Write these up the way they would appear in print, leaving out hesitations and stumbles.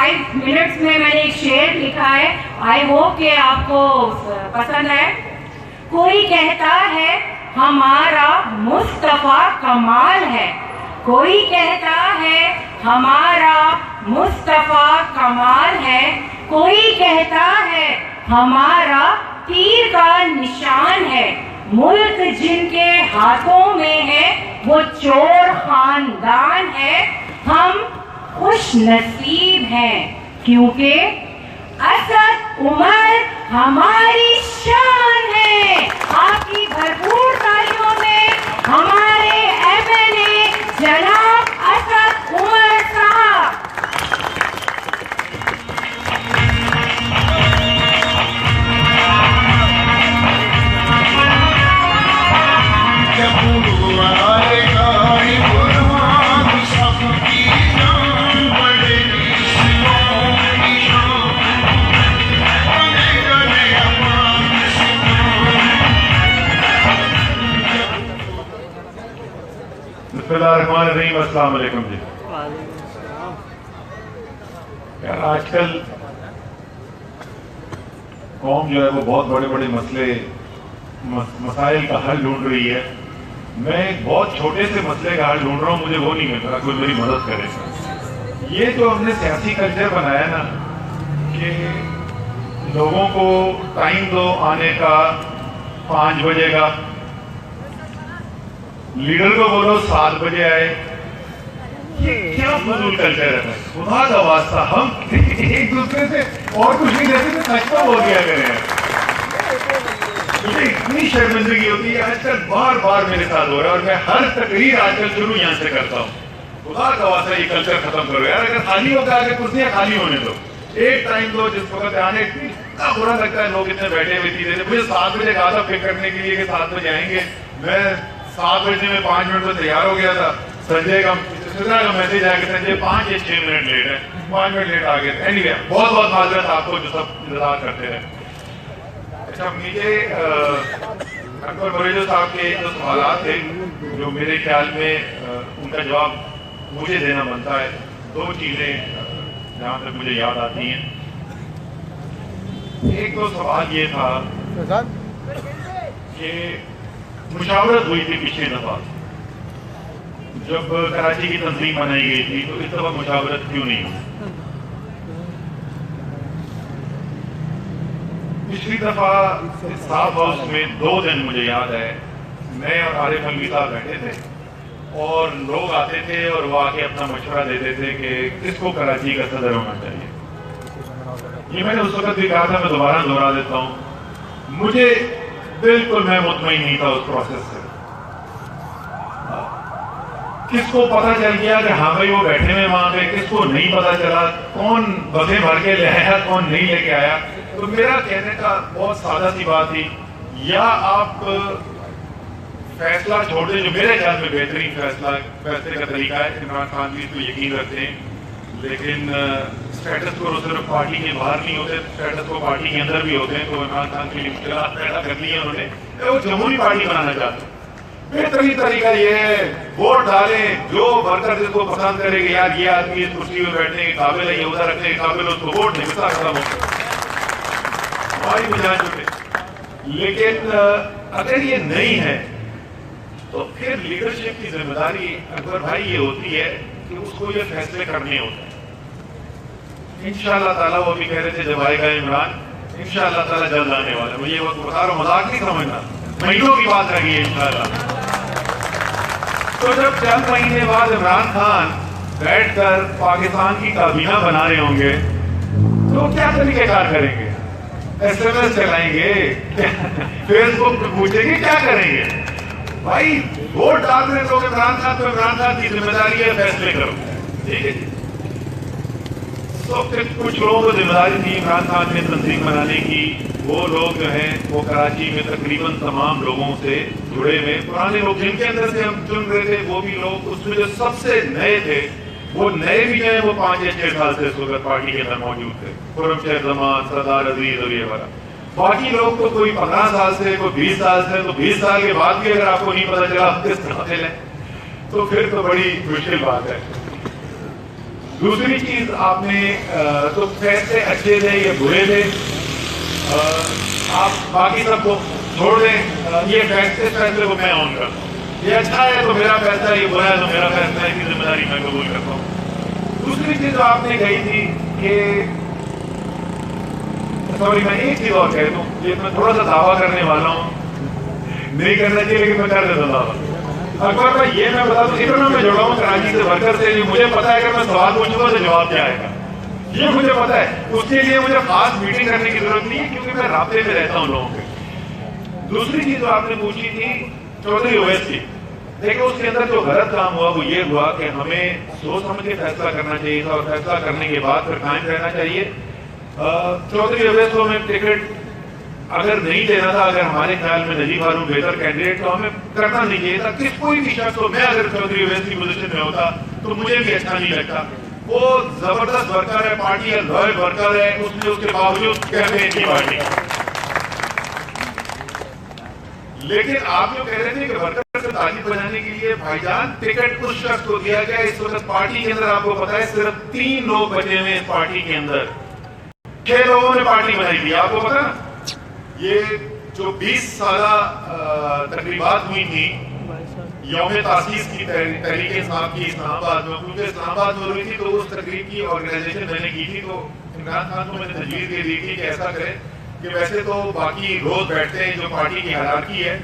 5 minutes में मैंने एक शेर लिखा है, आई होप कि आपको पसंद है। कोई कहता है हमारा मुस्तफा कमाल है, कोई कहता है हमारा मुस्तफा कमाल है, कोई कहता है हमारा तीर का निशान है। मुल्क जिनके हाथों में है वो चोर खानदान है। हम खुश नसीब हैं क्योंकि असद उमर हमारी शान है। आपकी भरपूर तालियों में हमारे एमएलए जनाब असद उमर साहब। अस्सलाम वालेकुम जी। यार आजकल कौम जो है वो बहुत बड़े बड़े मसाइल का हल ढूंढ रही है। मैं एक बहुत छोटे से मसले का हल ढूंढ रहा हूँ, मुझे वो नहीं मिल रहा, कोई मेरी मदद करे। ये जो हमने सियासी कल्चर बनाया ना कि लोगों को टाइम दो आने का 5 बजे का, लीडर को बोलो 7 बजे आए, ये क्या फजूल कल्चर है। खुदा का वास्ता हम एक दूसरे से और कुछ नहीं देते तो सच तो बोल दिया करें। मुझे इतनी शर्मिंदगी होती है आजकल, बार बार मेरे साथ हो रहा है और मैं हर तकरीर आजकल शुरू यहाँ से करता हूँ। खुदा का वास्ता ये कल्चर खत्म करो यार। अगर खाली होता है, कुर्सियां खाली होने दो, एक टाइम दो जिस वक्त आने। इतना बुरा लगता है लोग इतने बैठे हुए थी। मुझे 7 बजे कहा था पिक करने के लिए कि 7 बजे आएंगे। मैं 7 बजे में 5 मिनट में तैयार हो गया था। संजय का मैसेज आया कि संजय 5 या 6 मिनट लेट है, 5 मिनट लेट आ गए। एनीवे बहुत बहुत माजरत आपको जो सब इंतजार करते रहे। अच्छा, मुझे अकबर बरेजो साहब के जो सवाल थे, जो मेरे ख्याल में उनका जवाब मुझे देना बनता है। 2 चीजें जहाँ तक मुझे याद आती हैं। एक तो सवाल ये था कि मुशावरत हुई थी पिछली दफा जब कराची की तंजीम बनाई गई थी, तो इस दफा मुशावरत क्यों नहीं हुई? पिछली दफा साफ हाउस में 2 दिन मुझे याद है, मैं और आरिफ अलवी साहब बैठे थे और लोग आते थे और वो आके अपना मशवरा देते थे कि किसको कराची का सदर होना चाहिए। ये मैंने उस वक्त भी कहा था, मैं दोबारा दोहरा देता हूँ। मुझे बिल्कुल मैं मुतमईन नहीं था उस प्रोसेस से। किसको पता चल गया कि हाँ भाई वो बैठे हुए वहां पे, किसको नहीं पता चला, कौन बसें भर के ले आया, कौन नहीं लेके आया। तो मेरा कहने का बहुत सादा सी बात थी, या आप फैसला छोड़ दें, जो मेरे ख्याल में बेहतरीन फैसले का तरीका है। इमरान खान भी इसको यकीन रखते हैं, लेकिन स्टेटस को सिर्फ पार्टी के बाहर नहीं होते, स्टेटस को पार्टी के अंदर भी होते हैं। तो इमरान खान के लिए मुश्किलात पैदा कर ली है उन्होंने। वो जमहूरी पार्टी बनाना चाहते हैं। बेहतरीन तरीका ये है, वोट डालें, जो वर्कर जिसको पसंद करेगा, यार ये आदमी इस कुर्सी में बैठने के काबिल है, ये उधर रखने के काबिल, उसको वोट नहीं मिलता, खत्म हो हमारी मिजाज जुटे। लेकिन अगर ये नहीं है तो फिर लीडरशिप की जिम्मेदारी अकबर भाई ये होती है कि उसको ये फैसले करने होते हैं। इंशाअल्लाह ताला, वो भी कह रहे थे जब आएगा इमरान, इंशाअल्लाह ताला जल्द आने वाला। मुझे वक्त बता रहा हूँ, मजाक नहीं समझना, महीनों की बात रही है इंशाअल्लाह। तो जब चंद महीने बाद इमरान खान बैठकर पाकिस्तान की काबीना बना रहे होंगे तो क्या तरीकेकार करेंगे? SMS चलाएंगे, फेसबुक पे पूछेंगे, क्या करेंगे? भाई वोट डाल रहे लोग इमरान खान, तो इमरान खान की जिम्मेदारी है फैसले करो, ठीक है। तो फिर कुछ लोगों को जिम्मेदारी थी इमरान खान ने तंजीम बनाने की। वो लोग जो हैं वो कराची में तकरीबन तमाम लोगों से जुड़े हुए पुराने लोग, जिनके अंदर से हम चुन रहे थे, वो भी लोग उसमें जो सबसे नए थे, वो नए भी जो है वो 5 या 6 साल से इस वक्त पार्टी के अंदर मौजूद थे। खुर्रमशह जमान, सरदार अजीज और ये वाला। बाकी लोग तो कोई 15 साल से, कोई 20 साल से। तो 20 साल के बाद भी अगर आपको नहीं पता चला किस काबिल है, तो फिर तो बड़ी मुश्किल बात है। दूसरी चीज आपने तो फैसले अच्छे थे ये बुरे थे, आप बाकी सबको छोड़ दें, ये फैसले को मैं ऑन करता हूँ। ये अच्छा है तो मेरा फैसला, ये बुरा है तो मेरा फैसला, इसकी जिम्मेदारी मैं कबूल करता हूँ। दूसरी चीज आपने कही थी कि सॉरी मैं एक चीज और कह दूं, ये मैं थोड़ा सा दावा करने वाला हूँ, नहीं करना चाहिए लेकिन मैं कर देता दावा। अकबर भाई ये मैं बता दूं, इतना मैं जुड़ा हूँ कराची से वर्कर से, मुझे पता है कि मैं सवाल पूछूंगा तो जवाब क्या आएगा, ये मुझे पता है। उसके लिए मुझे खास मीटिंग करने की जरूरत नहीं है क्योंकि मैं राब्ते में रहता हूँ लोगों के। दूसरी चीज जो आपने पूछी थी चौधरी ओवैसी, देखिए उसके अंदर जो गलत काम हुआ वो ये हुआ कि हमें सोच समझ के फैसला करना चाहिए था और फैसला करने के बाद फिर कायम रहना चाहिए। चौधरी ओवैसी को हमें टिकट अगर नहीं देना था, अगर हमारे ख्याल में नजीब हारून बेहतर कैंडिडेट तो हमें करना नहीं चाहिए था। किस कोई भी शख्स हो, मैं अगर चौधरी ओवैसी की पोजीशन में होता तो मुझे भी अच्छा नहीं लगता। वो जबरदस्त वर्कर है, पार्टी है, लॉयल वर्कर है, उसने उसके बावजूद कैंपेन की पार्टी। लेकिन आप जो कह रहे थे कि वर्कर से तारीफ बनाने के लिए भाईजान टिकट उस शख्स को दिया गया, इस वक्त पार्टी के अंदर आपको पता है सिर्फ 3 लोग बचे हुए इस पार्टी के अंदर, 6 लोगों ने पार्टी बनाई थी, आपको पता। ये जो 20 साला तकरीबात हुई थी यौम तासीस की तहरीक इंसाफ की इस्लामाबाद में, क्योंकि इस्लामाबाद में हुई थी तो उस तकरीब की ऑर्गेनाइजेशन मैंने की थी, तो इमरान खान को मैंने तजवीज़ दे दी थी कि ऐसा करें कि वैसे तो बाकी रोज बैठते हैं जो पार्टी की हायरार्की है,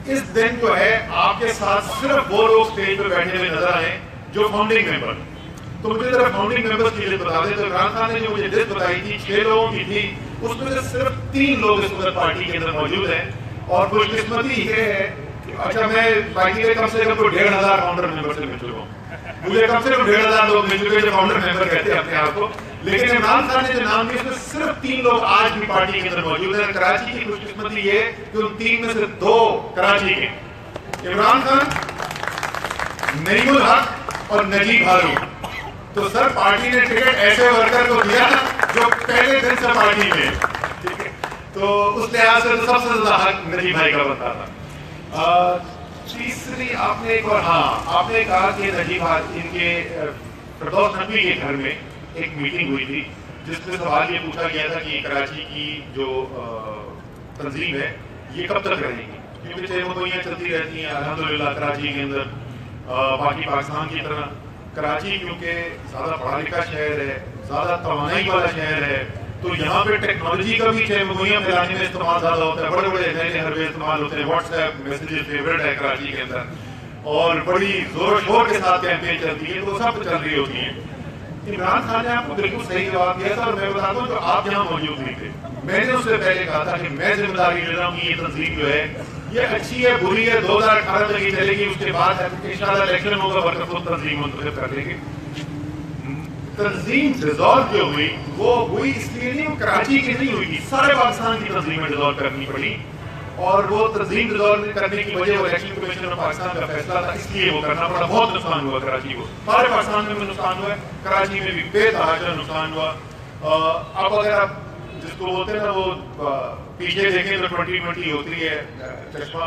इस दिन जो है आपके साथ सिर्फ वो लोग स्टेज पर बैठे हुए नजर आए जो फाउंडिंग मेंबर। तो मुझे जरा फाउंडिंग मेंबर्स की लिस्ट बता दें। तो इमरान खान ने जो मुझे लिस्ट बताई थी 6 लोगों की थी, उसमें से सिर्फ 3 लोग इस वक्त पार्टी के अंदर मौजूद हैं। और खुशकिस्मती ये है कि अच्छा मैं पार्टी के कम से कम 1,500 फाउंडर मेंबर से मिल चुका हूँ, मुझे कम से कम 1,500 लोग मिल चुके जो फाउंडर मेंबर कहते हैं अपने आप को। लेकिन इमरान खान ने जो नाम दिया उसमें सिर्फ 3 लोग आज भी पार्टी के अंदर मौजूद है। कराची की खुशकिस्मती ये कि उन 3 में से 2 कराची के, इमरान खान, नईमुल हक और नजीब हारून। तो सर पार्टी ने टिकट ऐसे वर्कर को दिया जो पहले दिन से पार्टी में, ठीक है, तो उस लिहाज से तो सबसे ज्यादा हक नजीब भाई का बनता था। तीसरी आपने एक और, हाँ आपने कहा कि नजीब इनके फिरदौस नकवी के घर में एक मीटिंग हुई थी जिसमें सवाल ये पूछा गया था कि कराची की जो तंजीम है ये कब तक रहेगी, क्योंकि चेमोइयाँ चलती रहती हैं अल्हम्दुलिल्लाह कराची के अंदर, बाकी पाकिस्तान की तरह कराची क्योंकि ज्यादा पढ़ा लिखा शहर है, ज्यादा तवानाई वाला शहर है, तो यहाँ पे टेक्नोलॉजी का भी चेमोइयाँ फैलाने में इस्तेमाल ज्यादा होता है, बड़े बड़े नए हरबे इस्तेमाल होते हैं, व्हाट्सएप मैसेजेस फेवरेट है कराची के अंदर और बड़ी जोर शोर के साथ कैंपेन चलती है, तो सब चल रही होती है। इमरान खान ने आपको बिल्कुल सही जवाब दिया था और मैं बताता हूँ तो आप यहाँ मौजूद नहीं थे। मैंने उससे पहले कहा था कि मैं जिम्मेदारी ले रहा हूँ कि ये तंजीम जो है ये अच्छी है बुरी है, 2018 तक ही चलेगी, उसके बाद इंशाल्लाह इलेक्शन होगा, वर्कर खुद तंजीम मुंतखब कर देंगे। तंजीम डिसॉल्व जो हुई वो हुई इसलिए नहीं, वो कराची की नहीं हुई थी, सारे पाकिस्तान की तंजीमें डिसॉल्व करनी पड़ी और वो तंजीम डिसॉल्व करने की वजह इलेक्शन कमीशन ऑफ पाकिस्तान का फैसला था, इसलिए वो करना पड़ा। बहुत नुकसान हुआ कराची को, सारे पाकिस्तान में नुकसान हुआ, कराची में भी बेतहाशा नुकसान हुआ। अब अगर आप जिसको बोलते हैं ना वो पीछे देखें तो 2020 होती है चश्मा,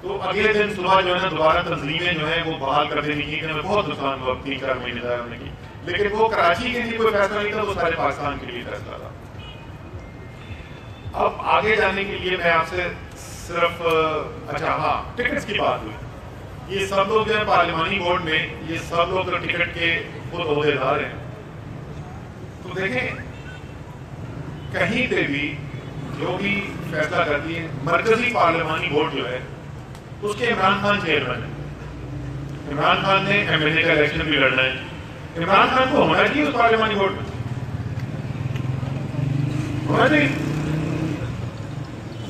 तो अगले दिन सुबह जो है ना दोबारा तंजीमें जो है वो बहाल कर देनी चाहिए। बहुत नुकसान हुआ 3-4 महीने दायर होने की, लेकिन वो कराची के लिए कोई फैसला नहीं था, वो सारे पाकिस्तान के लिए फैसला था। अब आगे जाने के लिए मैं आपसे सिर्फ अच्छा हाँ टिकट्स की बात हुई, ये सब लोग जो है पार्लिमानी बोर्ड में ये सब लोग तो टिकट के खुद ओहदेदार हैं। तो देखें कहीं पे भी जो भी फैसला करती है मरकजी पार्लिमानी बोर्ड जो है उसके इमरान खान चेयरमैन है, इमरान खान ने एमएलए का इलेक्शन भी लड़ना है, इमरान खान को होना चाहिए उस पार्लिमानी बोर्ड में, होना चाहिए।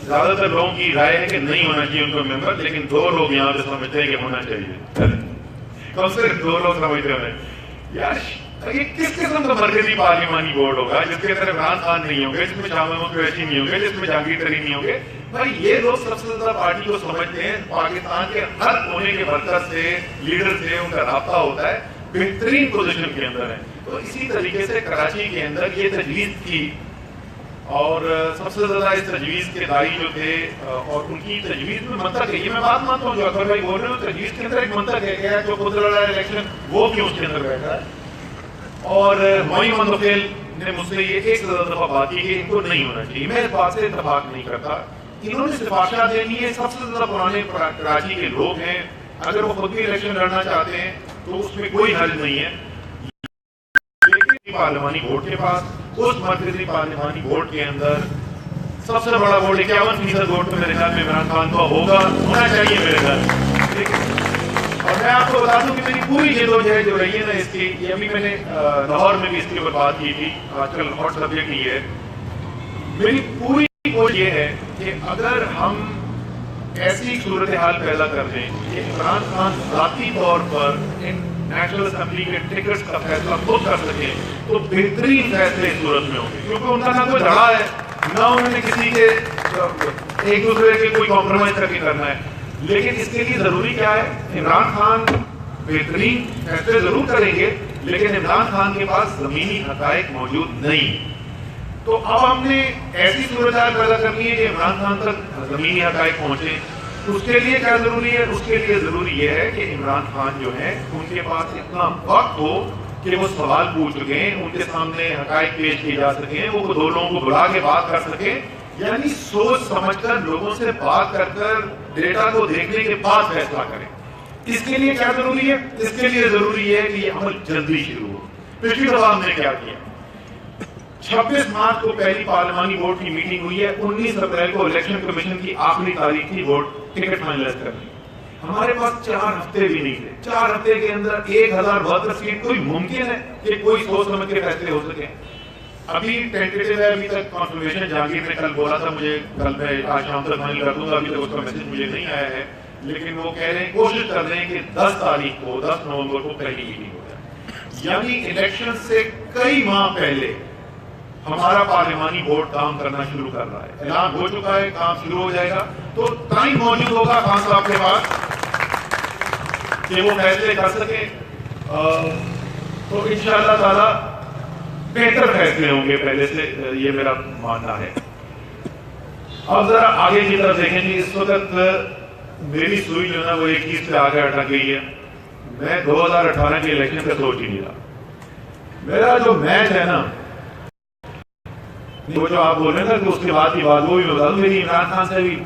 ज्यादातर लोगों की राय है कि नहीं होना चाहिए उनको मेंबर, लेकिन 2 लोग यहाँ पे समझते हैं कि होना चाहिए, कम से कम 2 लोग समझते हैं। यार ये किस किस्म का मरकजी पार्लिमानी बोर्ड होगा जिसके अंदर इमरान खान नहीं होंगे, जिसमें शाह महमूद कुरैशी नहीं होंगे, जिसमें जहांगीर तरीन नहीं होंगे। भाई ये लोग सबसे ज्यादा पार्टी को समझते हैं, पाकिस्तान के हर कोने के वर्कर से लीडर से उनका राब्ता होता है, बेहतरीन पोजीशन के अंदर है। तो इसी तरीके से कराची के अंदर ये तजवीज थी और सबसे ज्यादा इस तजवीज के दाई जो थे और उनकी तजवीज में मंतक है, ये मैं बात मानता हूँ जो अकबर भाई बोल रहे हो, तजवीज के अंदर एक मंतक है, जो खुद लड़ा इलेक्शन वो क्यों उसके अंदर बैठा है। और मोइन मंदोखेल ने मुझसे ये एक से ज्यादा दफा बात की कि इनको नहीं होना चाहिए। मैं इस बात से इत्तेफाक नहीं करता। इन्होंने सिफारिशा देनी है, सबसे ज्यादा पुराने कराची के लोग हैं, अगर वो खुद भी इलेक्शन लड़ना चाहते हैं तो उसमें कोई हर्ज नहीं है। लेकिन पार्लिमानी वोट के पास, उस मरकजी पार्लिमानी वोट के अंदर सबसे बड़ा वोट 51% वोट तो मेरे ख्याल में इमरान खान का होना चाहिए मेरे ख्याल। और मैं आपको बता दूं कि मेरी पूरी जद्दोजहद जो रही है ना इसकी, ये अभी मैंने लाहौर में भी इसके ऊपर बात की थी, आजकल हॉट सब्जेक्ट ही है। मेरी पूरी कोशिश ये है कि अगर हम ऐसी सूरत हाल पैदा कर दें कि इमरान खान जाती तौर पर नेशनल असेंबली के टिकट्स का फैसला खुद कर सके तो बेहतरीन फैसले इस सूरत में होंगे, क्योंकि उनका ना कोई धड़ा है, ना उन्होंने किसी के एक दूसरे के कोई कॉम्प्रोमाइज करके करना है। लेकिन इसके लिए जरूरी क्या है, इमरान खान बेहतरीन फैसले जरूर करेंगे, लेकिन इमरान खान के पास जमीनी हकायक मौजूद नहीं। तो अब हमने ऐसी सूरत पैदा करनी है कि इमरान खान तक जमीनी हकायक पहुंचे। उसके लिए क्या जरूरी है? उसके लिए जरूरी यह है कि इमरान खान जो है उनके पास इतना वक्त हो कि वो सवाल पूछ सकें, उनके सामने हकायक पेश किए जा सके, वो दो लोगों को बुला के बात कर सके, यानी सोच समझकर लोगों से बात कर डेटा को देखने के बाद फैसला करें। इसके लिए क्या जरूरी है? इसके लिए जरूरी है कि ये अमल जल्दी शुरू हो। पिछली दफा हमने क्या किया, 26 मार्च को पहली पार्लिमानी वोट की मीटिंग हुई है, 19 अप्रैल को इलेक्शन कमीशन की आखिरी तारीख थी वोट टिकट फाइनलाइज करनी। हमारे पास 4 हफ्ते भी नहीं थे। 4 हफ्ते के अंदर 1072 सीट, कोई मुमकिन है कि कोई सोच समझ के फैसले हो सके? अभी टेंटेटिव है, अभी तक कॉन्फर्मेशन जहांगीर ने कल बोला था मुझे, कल मैं आज शाम तक फाइनल कर दूंगा, अभी तक उसका मैसेज मुझे नहीं आया है, लेकिन वो कह रहे हैं, कोशिश कर रहे हैं कि 10 तारीख को 10 नवंबर को पहली मीटिंग हो जाए, यानी इलेक्शन से कई माह पहले हमारा पार्लिमानी बोर्ड काम करना शुरू कर रहा है। ऐलान हो चुका है, काम शुरू हो जाएगा, तो टाइम मौजूद होगा खान साहब के पास कि वो फैसले कर सके। तो इंशाअल्लाह ताला बेहतर फैसले होंगे पहले से, ये मेरा मानना है। अब जरा आगे की तरफ देखेंगे। इस वक्त मेरी सुई जो है वो एक चीज से आगे अटक गई है। मैं 2018 के इलेक्शन का सोच ही नहीं रहा। मेरा जो मैच है ना, वो जो आप बोल रहे हैं कि उसके बाद की बात, वो भी बता दूं, मेरी इमरान खान से भी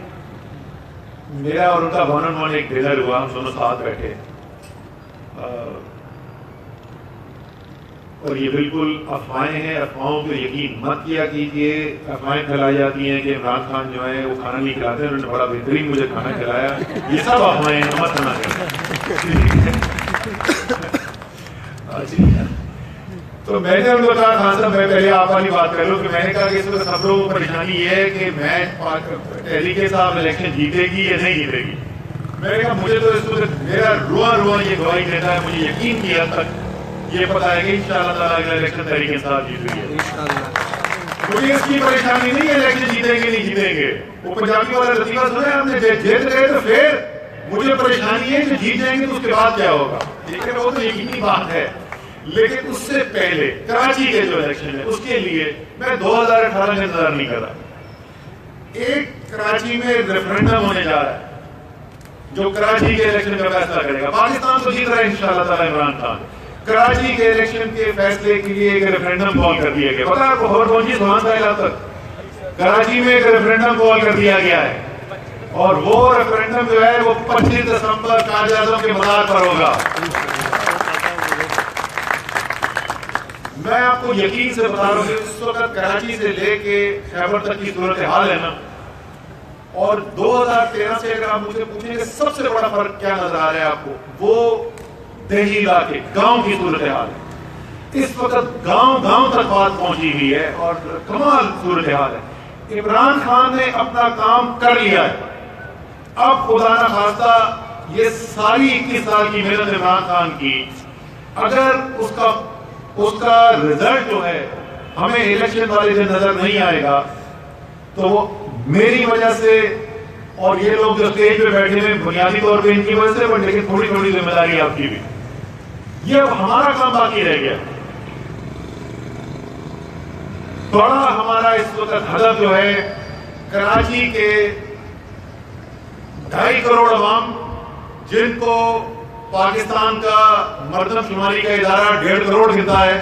मेरा और उनका 1-on-1 एक डिनर हुआ, हम दोनों साथ बैठे, और ये बिल्कुल अफवाहें हैं, अफवाहों पर यकीन मत किया कीजिए। अफवाहें फैलाई जाती हैं कि इमरान खान जो है वो खाना नहीं खिलाते, उन्होंने बड़ा बेहतरीन मुझे खाना खिलाया, ये सब अफवाहें मत सुना करें। तो मैंने उनको कहा, खान साहब मैं पहले आप वाली बात कर लूं, कि मैंने कहा कि इस वक्त सब लोगों को परेशानी ये है कि मैं तहरीके साहब इलेक्शन जीतेगी या नहीं जीतेगी। मैंने कहा मुझे तो इस वक्त मेरा रुआ ये गवाही देता है, मुझे यकीन की हद तक ये पता है कि इंशाअल्लाह ताला अगला इलेक्शन तहरीके साहब जीत रही है। मुझे इसकी परेशानी नहीं है इलेक्शन जीतेंगे नहीं जीतेंगे। वो पंजाबी वाला लतीफा सुना हमने, जीत गए तो फिर मुझे परेशानी है कि जीत जाएंगे तो उसके बाद क्या होगा। ठीक है, वो तो यकीनी बात है। लेकिन उससे पहले कराची के जो इलेक्शन है उसके लिए मैं 2018 में इंतजार नहीं कर रहा। एक कराची में रेफरेंडम होने जा रहा है जो कराची के इलेक्शन का फैसला करेगा। पाकिस्तान तो जीत रहा है इंशाअल्लाह ताला इमरान खान। कराची के इलेक्शन के फैसले के लिए एक रेफरेंडम कॉल कर दिया गया। पता है आपको खबर पहुंची सुहान साहिल तक? कराची में एक रेफरेंडम कॉल कर दिया गया है, और वो रेफरेंडम जो है वो 25 दिसंबर कायद आज़म के मज़ार पर होगा। मैं आपको यकीन से बता रहा हूं कि इस वक्त कराची से लेके खैबर तक की सूरत हाल है ना, और 2013 से अगर आप मुझे पूछेंगे सबसे बड़ा फर्क क्या नजर आ रहा है आपको, वो देही इलाके गांव की सूरत हाल है। इस वक्त गांव तक बात पहुंची हुई है और कमाल सूरत हाल है। इमरान खान ने अपना काम कर लिया है। अब खुदा ना खास्ता ये सारी 21 साल की मेहनत इमरान खान की, अगर उसका रिजल्ट जो है हमें इलेक्शन वाले दिन नजर नहीं आएगा, तो वो मेरी वजह से और ये लोग जो स्टेज पे बैठे हुए बुनियादी तौर पे इनकी वजह से, बट लेकिन थोड़ी थोड़ी जिम्मेदारी आपकी भी। ये अब हमारा काम बाकी रह गया। बड़ा हमारा इस वक्त हदफ जो है कराची के 2.5 करोड़ अवाम, जिनको पाकिस्तान का मर्दमशुमारी का इदारा 1.5 करोड़ गिनता है,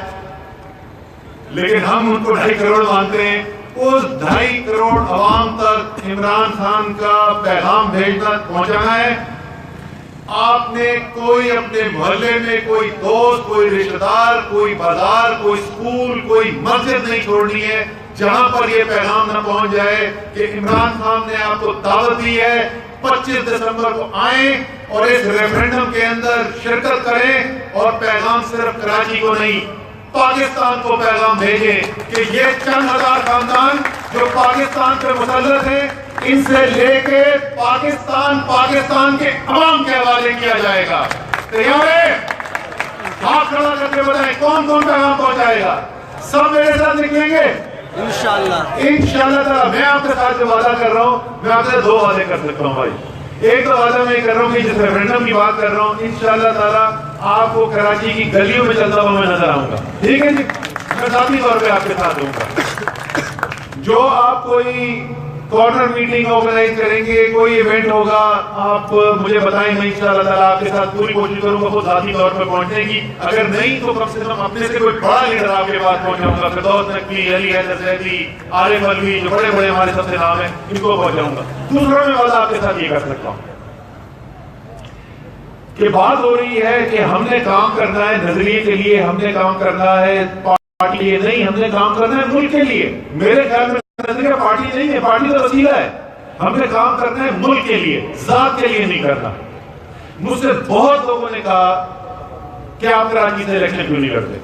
लेकिन हम उनको 2.5 करोड़ मांगते हैं। उस 2.5 करोड़ अवाम तक इमरान खान का पैगाम भेजना पहुंचाना है। आपने कोई अपने मोहल्ले में कोई दोस्त, कोई रिश्तेदार, कोई बाजार, कोई स्कूल, कोई मस्जिद नहीं छोड़नी है जहां पर यह पैगाम न पहुंच जाए कि इमरान खान ने आपको दावत दी है 25 दिसंबर को आए और इस रेफरेंडम के अंदर शिरकत करें और पैगाम सिर्फ कराची को नहीं पाकिस्तान को पैगाम भेजे कि ये चंद हजार खानदान जो पाकिस्तान पे मुसल्लत है, इनसे लेके पाकिस्तान के अवाम के हवाले किया जाएगा। तैयार है? हाथ खड़ा करके बताएं कौन कौन पैगाम पहुंचाएगा। सब मेरे साथ निकलेंगे इंशाल्लाह ताला। मैं आपके साथ जो वादा कर रहा हूं, मैं आपसे 2 वादे कर सकता हूं भाई। एक तो वादा मैं कर रहा हूं कि जिस रेफरेंडम की बात कर रहा हूं, इंशाल्लाह ताला आपको कराची की गलियों में चलता हुआ मैं नजर आऊंगा। ठीक है जी, मैं जाती तौर पे आपके साथ दूंगा। जो आप कोई कॉर्नर मीटिंग ऑर्गेनाइज करेंगे, कोई इवेंट होगा, आप मुझे बताएं, मैं इंशाल्लाह ताला आपके साथ पूरी कोशिश करूंगा खुद जाती तौर पर पहुंचने की। अगर नहीं तो कम से कम अपने से कोई बड़ा लीडर आपके पास पहुंचाऊंगा। फिरदौस नकवी, अली हैदर ज़ैदी, आरिफ अलवी, जो बड़े बड़े हमारे सबसे नाम है, इनको पहुंचाऊंगा। दूसरा मैं वादा आपके साथ ये कर सकता हूँ कि बात हो रही है कि हमने काम करना है नजरिए के लिए, हमने काम करना है पार्टी के लिए नहीं, हमने काम करना है मुल्क के लिए। मेरे ख्याल में नजरिया पार्टी नहीं है, पार्टी तो वसीला है। हमने काम करना है मुल्क के लिए, जात के लिए नहीं करना। मुझसे बहुत लोगों ने कहा कि आप कराची से इलेक्शन क्यों नहीं लड़ते।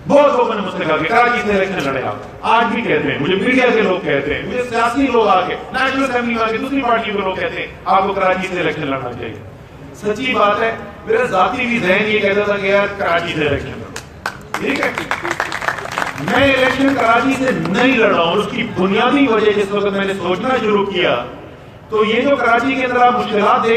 बहुत लोगों ने मुझसे कहा कि कराची से इलेक्शन लड़े आप। आज भी कहते हैं, मुझे मीडिया के लोग कहते हैं, मुझे सियासी लोग आके, नेशनल असेंबली में आके, दूसरी पार्टी के लोग कहते हैं आपको कराची से इलेक्शन लड़ना चाहिए। सच्ची बात है, मेरा जाती भी ज़हन ये कहता था कि यार कराची से इलेक्शन लड़ो। ठीक है, मैं इलेक्शन कराची से नहीं लड़ा हूं। उसकी बुनियादी वजह जिस वक्त मैंने सोचना शुरू किया, तो ये जो कराची के अंदर आप मुश्किलात देख